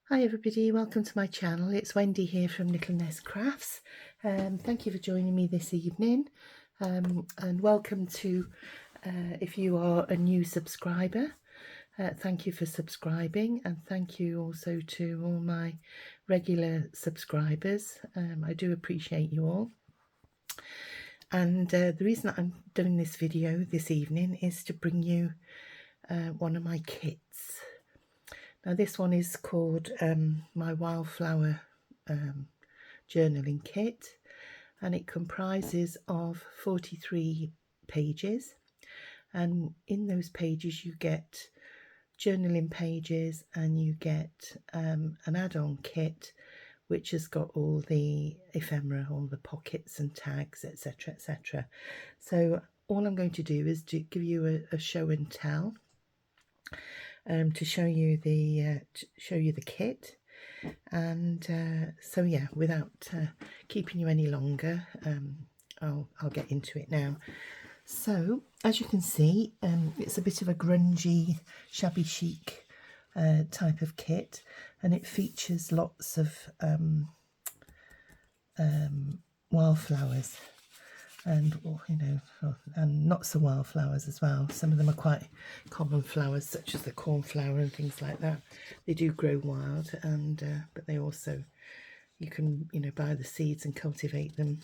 Hi everybody, welcome to my channel. It's Wendy here from Little Nest Crafts. Thank you for joining me this evening, and welcome to, if you are a new subscriber, thank you for subscribing, and thank you also to all my regular subscribers. I do appreciate you all. And the reason that I'm doing this video this evening is to bring you one of my kits. Now this one is called my Wildflower journaling kit, and it comprises of 43 pages, and in those pages you get journaling pages and you get an add-on kit which has got all the ephemera, all the pockets and tags, etc, etc. So all I'm going to do is to give you a show and tell, to show you the kit, and so yeah, without keeping you any longer, I'll get into it now. So as you can see, it's a bit of a grungy, shabby chic type of kit, and it features lots of wildflowers, and and not so wildflowers as well. Some of them are quite common flowers, such as the cornflower and things like that. They do grow wild, and but they also, you can buy the seeds and cultivate them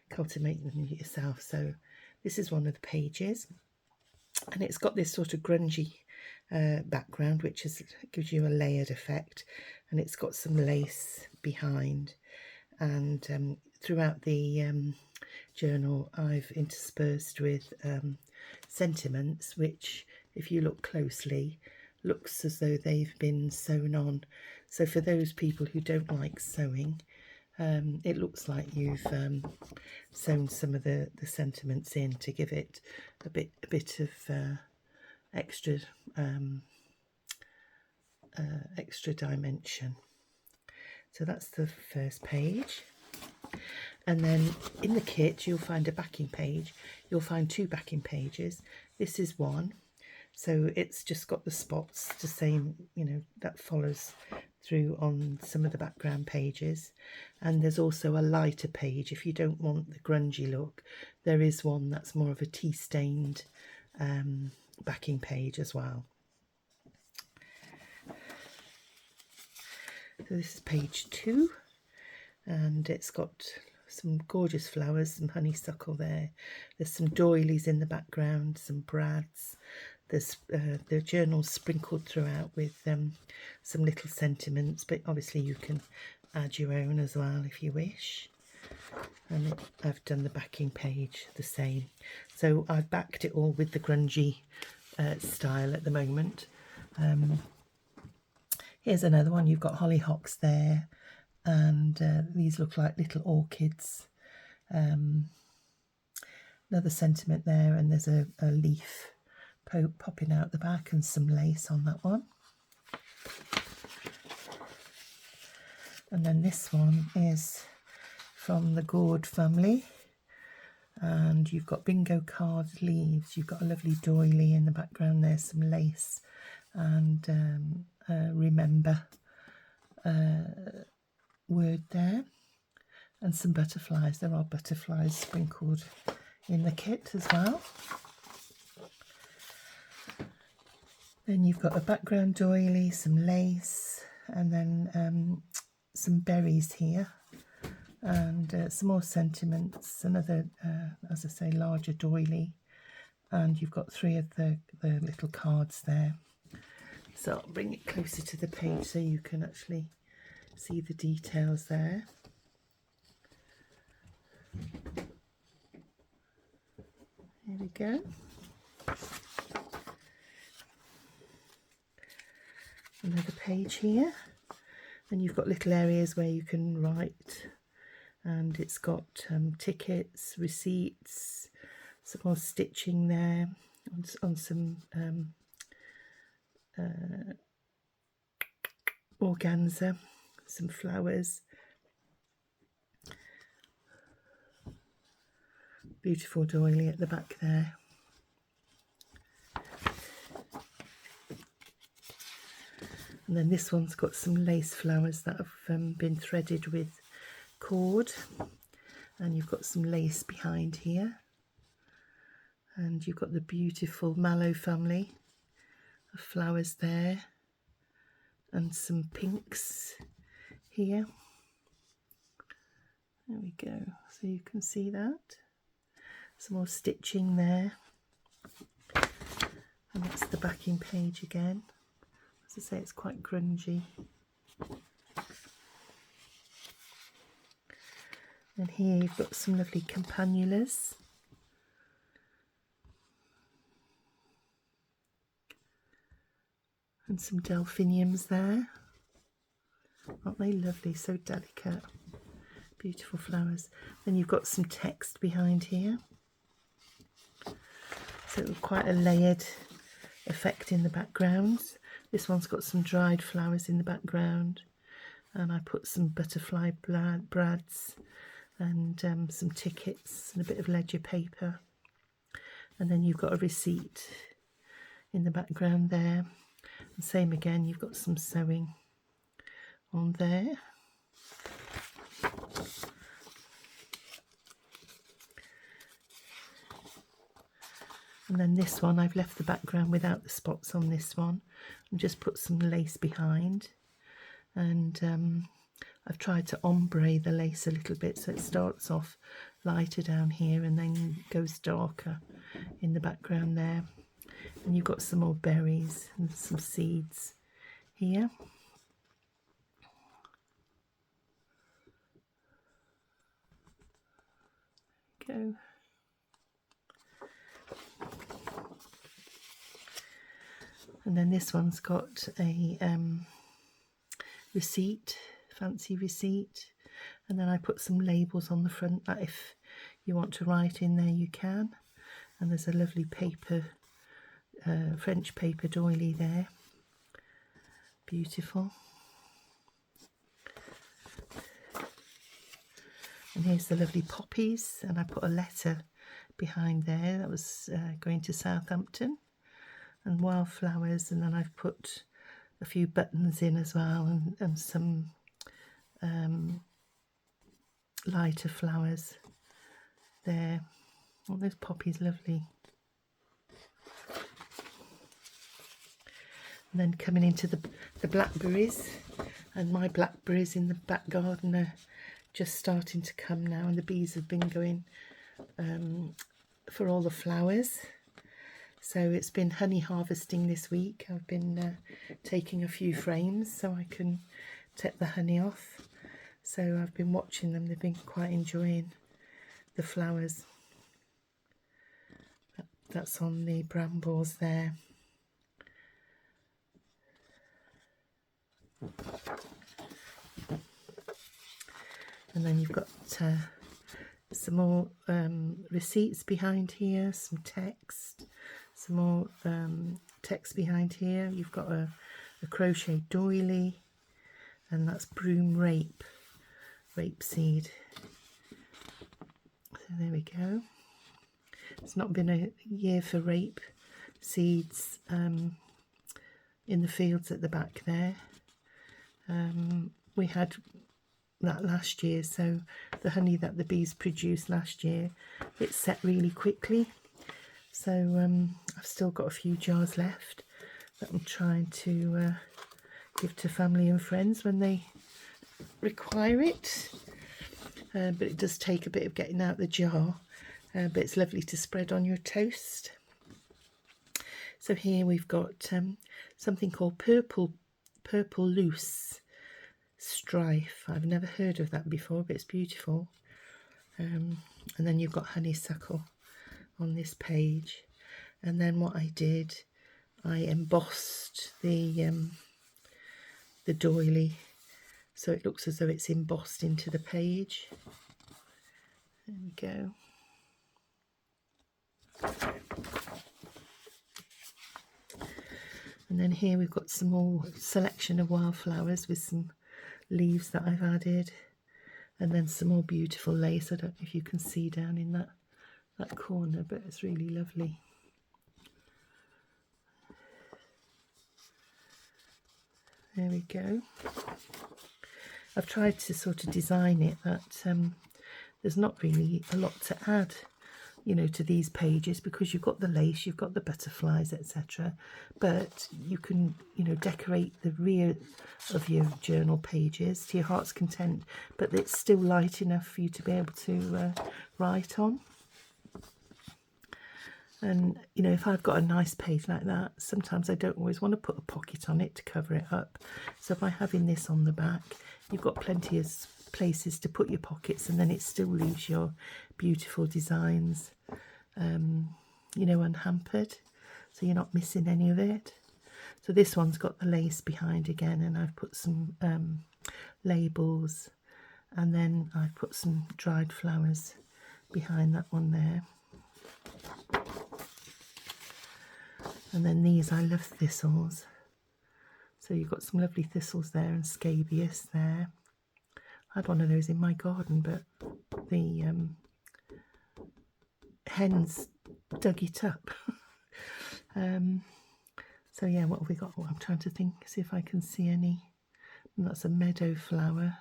yourself. So this is one of the pages, and it's got this sort of grungy background, which gives you a layered effect, and it's got some lace behind, and throughout the journal I've interspersed with sentiments which, if you look closely, looks as though they've been sewn on. So for those people who don't like sewing, it looks like you've sewn some of the sentiments in to give it a bit of extra extra dimension. So that's the first page. And then in the kit you'll find a backing page. You'll find two backing pages. This is one, so it's just got the spots to say, that follows through on some of the background pages. And there's also a lighter page if you don't want the grungy look. There is one that's more of a tea stained backing page as well. So this is page 2, and it's got some gorgeous flowers, some honeysuckle there. There's some doilies in the background, some brads. There's the journal's sprinkled throughout with some little sentiments, but obviously you can add your own as well if you wish. And I've done the backing page the same. So I've backed it all with the grungy style at the moment. Here's another one. You've got hollyhocks there, and these look like little orchids. Another sentiment there, and there's a leaf popping out the back and some lace on that one. And then this one is from the gourd family, and you've got bingo card leaves. You've got a lovely doily in the background there, some lace, and remember word there, and some butterflies. There are butterflies sprinkled in the kit as well. Then you've got a background doily, some lace, and then some berries here, and some more sentiments, another, as I say, larger doily, and you've got 3 of the little cards there. So I'll bring it closer to the page so you can actually see the details there. Here we go. Another page here, and you've got little areas where you can write, and it's got tickets, receipts, some more stitching there on some organza, some flowers, beautiful doily at the back there. And then this one's got some lace flowers that have been threaded with cord, and you've got some lace behind here, and you've got the beautiful mallow family of flowers there, and some pinks here. There we go, so you can see that. Some more stitching there, and that's the backing page again. As I say, it's quite grungy. And here you've got some lovely campanulas. And some delphiniums there. Aren't they lovely? So delicate. Beautiful flowers. Then you've got some text behind here. So quite a layered effect in the background. This one's got some dried flowers in the background. And I put some butterfly brads and some tickets and a bit of ledger paper. And then you've got a receipt in the background there. And same again, you've got some sewing on there. And then this one, I've left the background without the spots on this one and just put some lace behind. And I've tried to ombre the lace a little bit, so it starts off lighter down here and then goes darker in the background there. And you've got some more berries and some seeds here. Go. And then this one's got a receipt, fancy receipt, and then I put some labels on the front that if you want to write in there you can. And there's a lovely paper, French paper doily there, beautiful. And here's the lovely poppies, and I put a letter behind there that was going to Southampton, and wildflowers, and then I've put a few buttons in as well, and some lighter flowers there. Oh, those poppies, lovely. And then coming into the blackberries, and my blackberries in the back garden are just starting to come now, and the bees have been going for all the flowers. So it's been honey harvesting this week. I've been taking a few frames so I can take the honey off. So I've been watching them. They've been quite enjoying the flowers. That's on the brambles there. And then you've got some more receipts behind here, some text, some more text behind here. You've got a crochet doily, and that's broom rapeseed. So there we go. It's not been a year for rape seeds in the fields at the back there. We had that last year, so the honey that the bees produced last year, it set really quickly. So I've still got a few jars left that I'm trying to give to family and friends when they require it. But it does take a bit of getting out the jar, but it's lovely to spread on your toast. So here we've got something called purple loose strife. I've never heard of that before, but it's beautiful. And then you've got honeysuckle on this page. And then what I did, I embossed the doily, so it looks as though it's embossed into the page. There we go. And then here we've got some more selection of wildflowers with some leaves that I've added, and then some more beautiful lace. I don't know if you can see down in that corner, but it's really lovely. There we go. I've tried to sort of design it that there's not really a lot to add, you know, to these pages, because you've got the lace, you've got the butterflies, etc. But you can, you know, decorate the rear of your journal pages to your heart's content, but it's still light enough for you to be able to write on. And, you know, if I've got a nice page like that, sometimes I don't always want to put a pocket on it to cover it up. So by having this on the back, you've got plenty of places to put your pockets, and then it still leaves your beautiful designs, you know, unhampered. So you're not missing any of it. So this one's got the lace behind again, and I've put some labels, and then I've put some dried flowers behind that one there. And then these, I love thistles. So you've got some lovely thistles there and scabious there. I had one of those in my garden, but the hens dug it up. So yeah, what have we got? Oh, I'm trying to think, see if I can see any. And that's a meadow flower,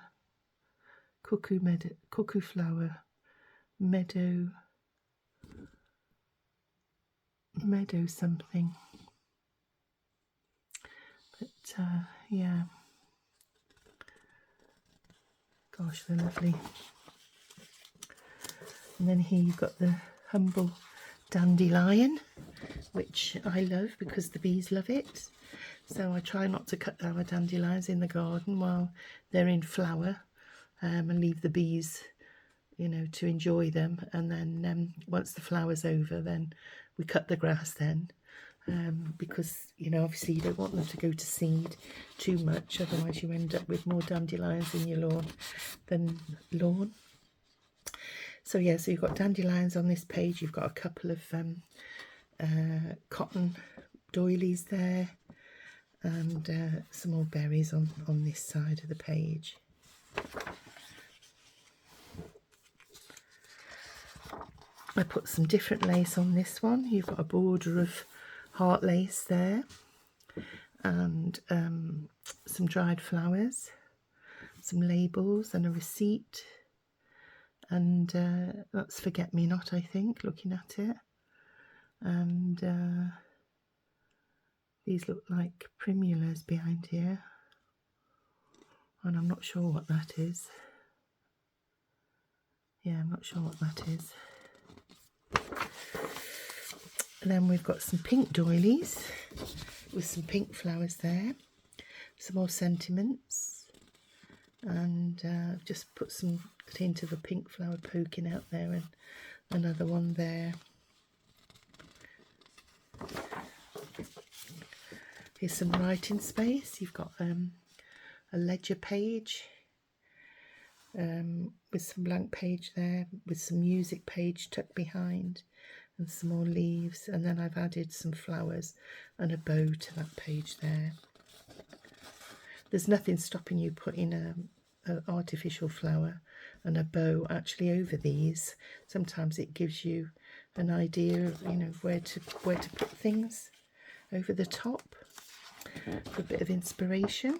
cuckoo flower, meadow something. But yeah, gosh, they're lovely. And then here you've got the humble dandelion, which I love because the bees love it. So I try not to cut our dandelions in the garden while they're in flower, and leave the bees, you know, to enjoy them. And then once the flower's over, then we cut the grass then, because, you know, obviously you don't want them to go to seed too much, otherwise you end up with more dandelions in your lawn than lawn. So yeah, so you've got dandelions on this page, you've got a couple of cotton doilies there, and some more berries on this side of the page. I put some different lace on this one. You've got a border of heart lace there, and some dried flowers, some labels and a receipt, and that's forget-me-not, I think, looking at it. And these look like primulas behind here, and I'm not sure what that is. Yeah, I'm not sure what that is. And then we've got some pink doilies with some pink flowers there, some more sentiments, and I've just put some hint of a pink flower poking out there, and another one there. Here's some writing space. You've got a ledger page with some blank page there, with some music page tucked behind, and some more leaves, and then I've added some flowers and a bow to that page there. There's nothing stopping you putting an artificial flower and a bow actually over these. Sometimes it gives you an idea of, you know, where to put things over the top for a bit of inspiration.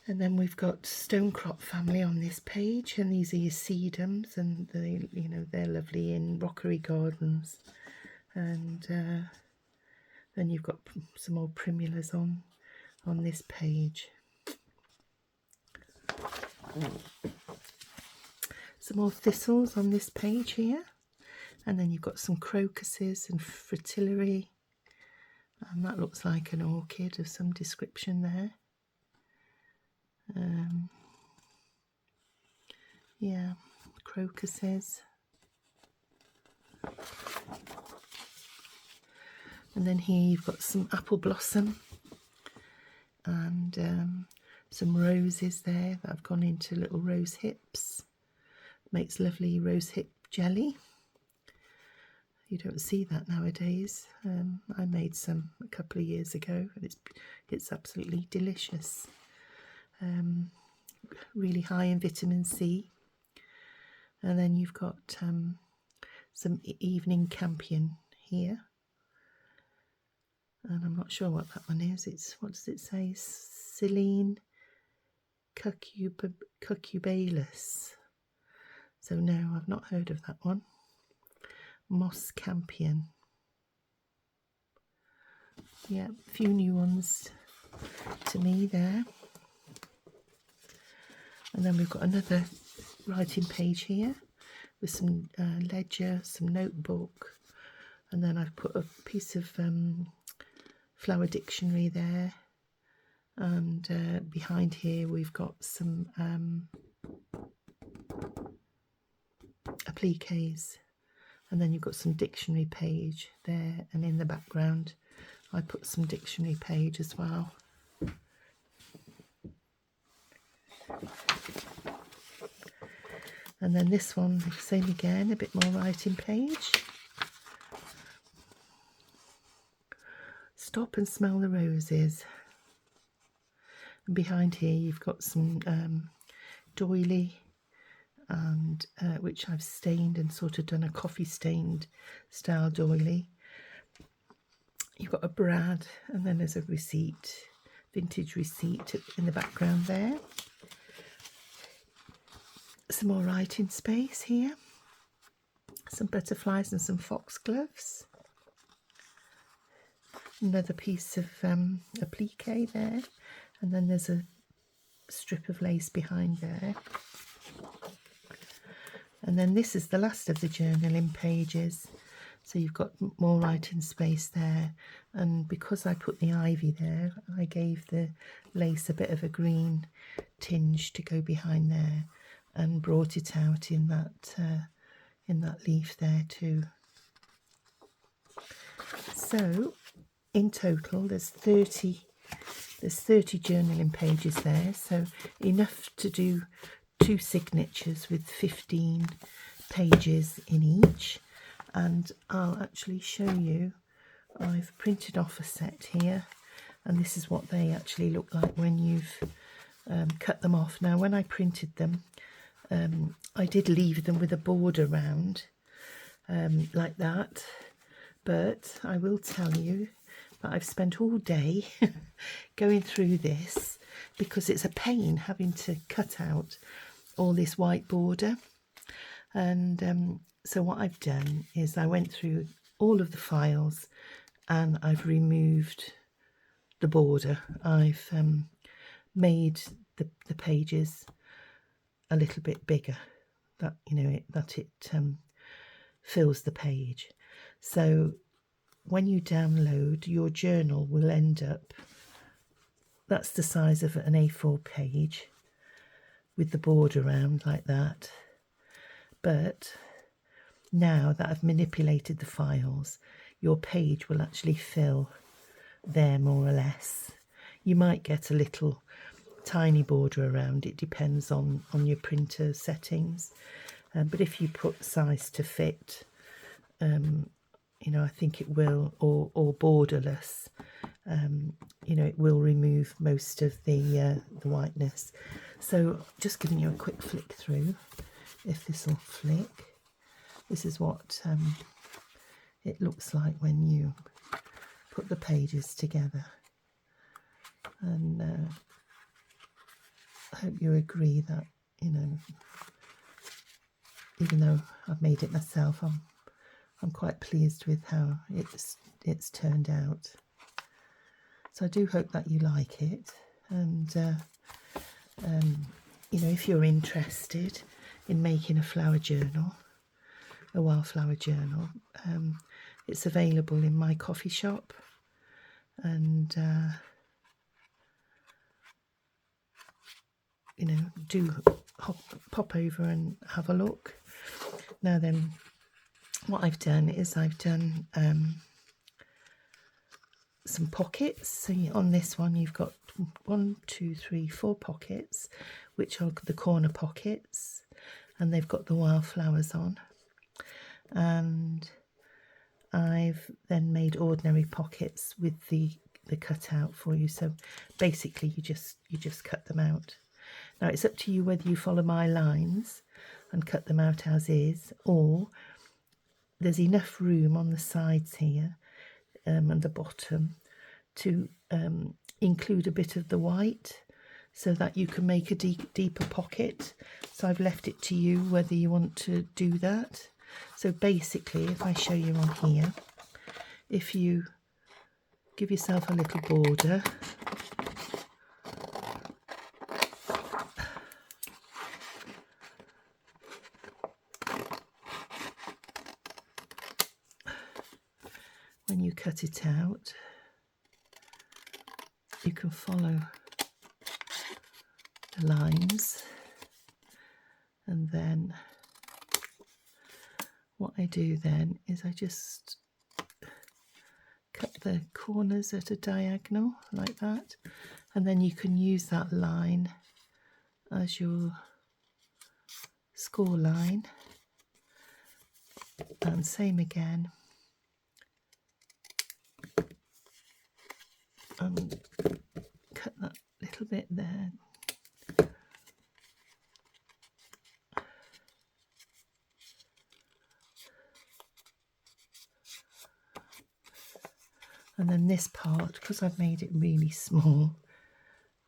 And then we've got stonecrop family on this page, and these are your sedums, and they, you know, they're lovely in rockery gardens. And then you've got some more primulas on this page. Some more thistles on this page here, and then you've got some crocuses and fritillary, and that looks like an orchid of some description there. Yeah, crocuses. And then here you've got some apple blossom, and some roses there that have gone into little rose hips. Makes lovely rose hip jelly. You don't see that nowadays. I made some a couple of years ago, and it's absolutely delicious. Really high in vitamin C. And then you've got some evening campion here, and I'm not sure what that one is. It's, what does it say? Silene cucubalis. So no, I've not heard of that one. Moss campion. Yeah, a few new ones to me there. And then we've got another writing page here with some ledger, some notebook, and then I've put a piece of flower dictionary there, and behind here we've got some appliques, and then you've got some dictionary page there, and in the background I put some dictionary page as well. And then this one, same again, a bit more writing page. Stop and smell the roses. And behind here you've got some doily, and which I've stained and sort of done a coffee stained style doily. You've got a brad, and then there's a receipt, vintage receipt in the background there. Some more writing space here, some butterflies and some foxgloves. Another piece of applique there, and then there's a strip of lace behind there. And then this is the last of the journaling pages, so you've got more writing space there, and because I put the ivy there, I gave the lace a bit of a green tinge to go behind there, and brought it out in that leaf there too. So in total there's 30 journaling pages there, so enough to do 2 signatures with 15 pages in each. And I'll actually show you, I've printed off a set here, and this is what they actually look like when you've cut them off. Now when I printed them, I did leave them with a border round like that, but I will tell you that I've spent all day going through this, because it's a pain having to cut out all this white border. And so what I've done is I went through all of the files and I've removed the border. I've made the pages a little bit bigger, that it fills the page. So when you download, your journal will end up, that's the size of an A4 page with the border around like that. But now that I've manipulated the files, your page will actually fill there more or less. You might get a little tiny border around, it depends on your printer settings, but if you put size to fit, I think it will, or borderless, it will remove most of the whiteness. So just giving you a quick flick through, if this will flick. This is what it looks like when you put the pages together, and I hope you agree that, even though I've made it myself, I'm quite pleased with how it's turned out. So I do hope that you like it, and if you're interested in making a flower journal, a wildflower journal, it's available in my coffee shop, and do pop over and have a look. Now then, what I've done is I've done some pockets. So on this one you've got 1, 2, 3, 4 pockets, which are the corner pockets, and they've got the wildflowers on. And I've then made ordinary pockets with the cutout for you. So basically you just cut them out. Now it's up to you whether you follow my lines and cut them out as is, or there's enough room on the sides here and the bottom to include a bit of the white so that you can make a deeper pocket. So I've left it to you whether you want to do that. So basically, if I show you on here, if you give yourself a little border, when you cut it out, you can follow the lines, and then what I do then is I just cut the corners at a diagonal like that, and then you can use that line as your score line, and same again, and cut that little bit there. And then this part, because I've made it really small,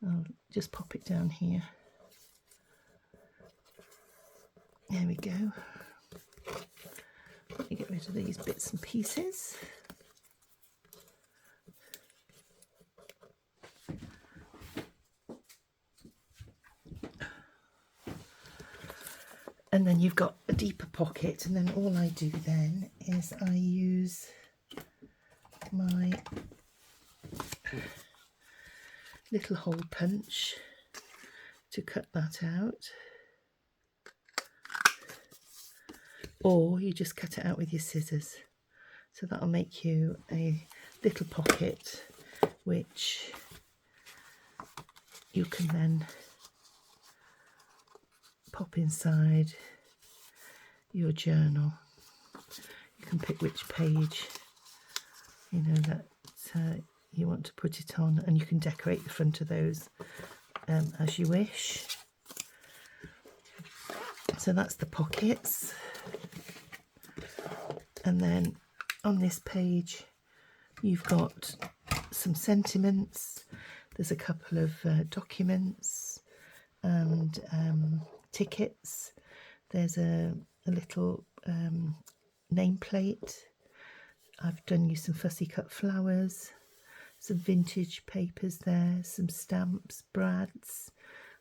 I'll just pop it down here. There we go. Let me get rid of these bits and pieces. And then you've got a deeper pocket, and then all I do then is I use my little hole punch to cut that out, or you just cut it out with your scissors. So that'll make you a little pocket which you can then pop inside your journal. You can pick which page that you want to put it on, and you can decorate the front of those as you wish. So that's the pockets. And then on this page you've got some sentiments, there's a couple of documents and tickets, there's a little nameplate. I've done you some fussy cut flowers, some vintage papers there, some stamps, brads,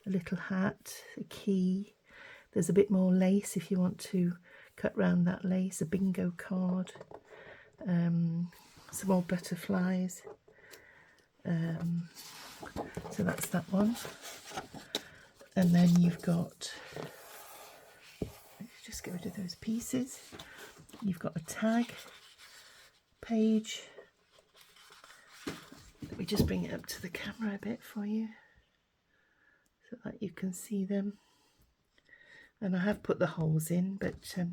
a little hat, a key. There's a bit more lace if you want to cut round that lace, a bingo card, some more butterflies. So that's that one. And then you've got, just get rid of those pieces. You've got a tag page. Let me just bring it up to the camera a bit for you so that you can see them. And I have put the holes in, but if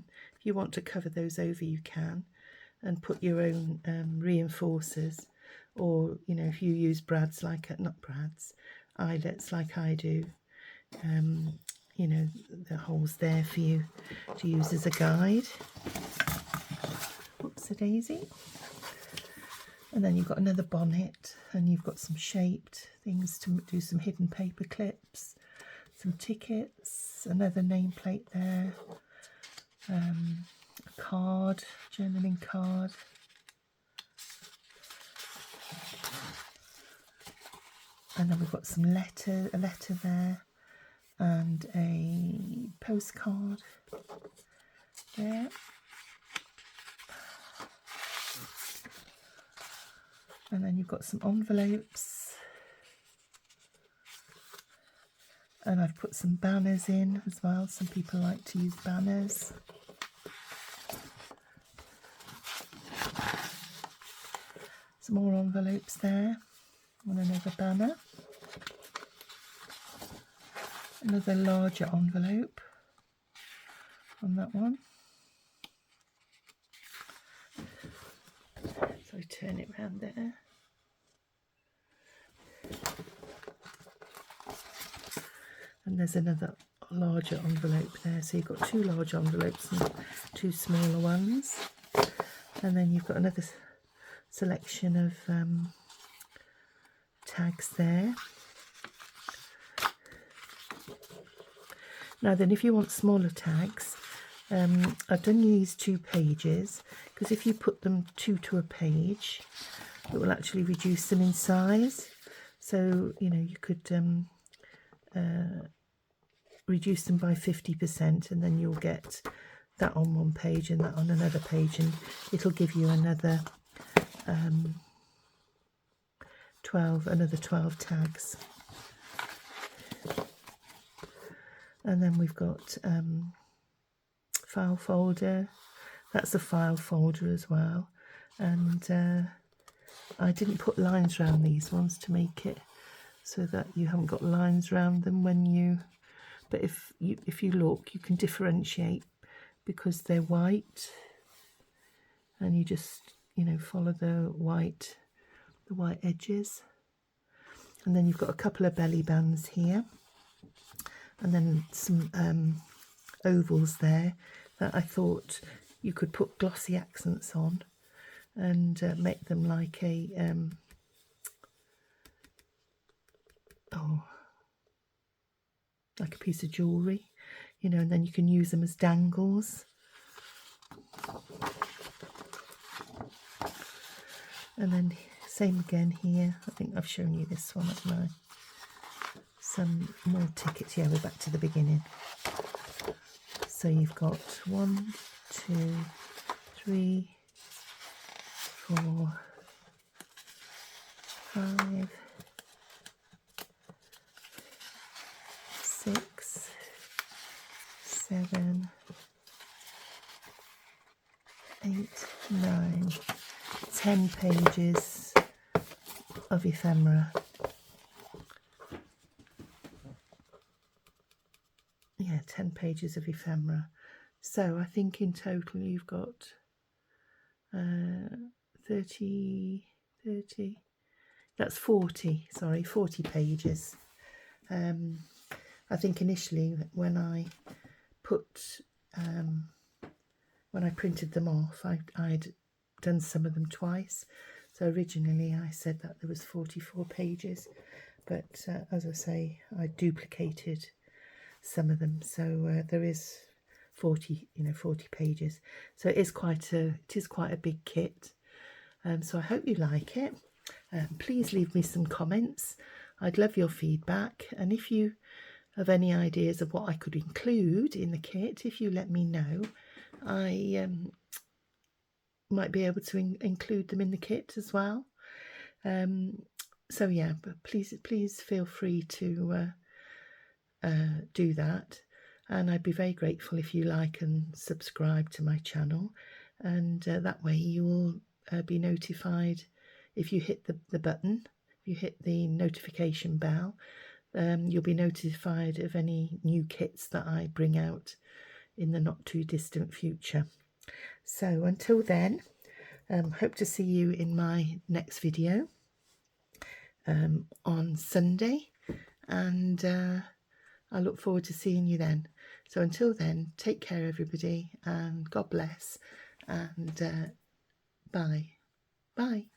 you want to cover those over you can, and put your own reinforcers, or if you use brads eyelets like I do, the holes there for you to use as a guide. Whoops-a-daisy. And then you've got another bonnet, and you've got some shaped things to do, some hidden paper clips, some tickets, another nameplate there, a card, journaling card, and then we've got some a letter there, and a postcard there. And then you've got some envelopes, and I've put some banners in as well. Some people like to use banners. Some more envelopes there, and another banner. Another larger envelope on that one. So I turn it round there. And there's another larger envelope there. So you've got two large envelopes and two smaller ones. And then you've got another selection of tags there. Now then, if you want smaller tags, I've done these 2 pages, because if you put them 2 to a page, it will actually reduce them in size. So, you know, you could reduce them by 50%, and then you'll get that on one page and that on another page, and it'll give you another 12 tags. And then we've got file folder. That's a file folder as well, and I didn't put lines around these ones to make it so that you haven't got lines around them when you, but if you look, you can differentiate because they're white, and you just, you know, follow the white edges. And then you've got a couple of belly bands here, and then some ovals there that I thought you could put glossy accents on and make them like a like a piece of jewellery, you know, and then you can use them as dangles. And then same again here. I think I've shown you this one, haven't I? Some more tickets. Yeah, we're back to the beginning. So you've got 1, 2, 3, 4, 5, 6, 7, 8, 9, 10 pages of ephemera. Yeah, 10 pages of ephemera. So I think in total you've got 30, that's 40, sorry, 40 pages. I think initially when I printed them off, I'd done some of them twice. So originally I said that there was 44 pages, but as I say, I duplicated some of them, so there is 40 pages. So it is quite a big kit. So I hope you like it. Please leave me some comments. I'd love your feedback, and if you have any ideas of what I could include in the kit, if you let me know, I might be able to include them in the kit as well. So yeah, but please feel free to do that, and I'd be very grateful if you like and subscribe to my channel, and that way you will be notified if you hit the button, if you hit the notification bell. You'll be notified of any new kits that I bring out in the not too distant future. So until then, hope to see you in my next video on Sunday, and I look forward to seeing you then. So until then, take care everybody, and God bless, and bye.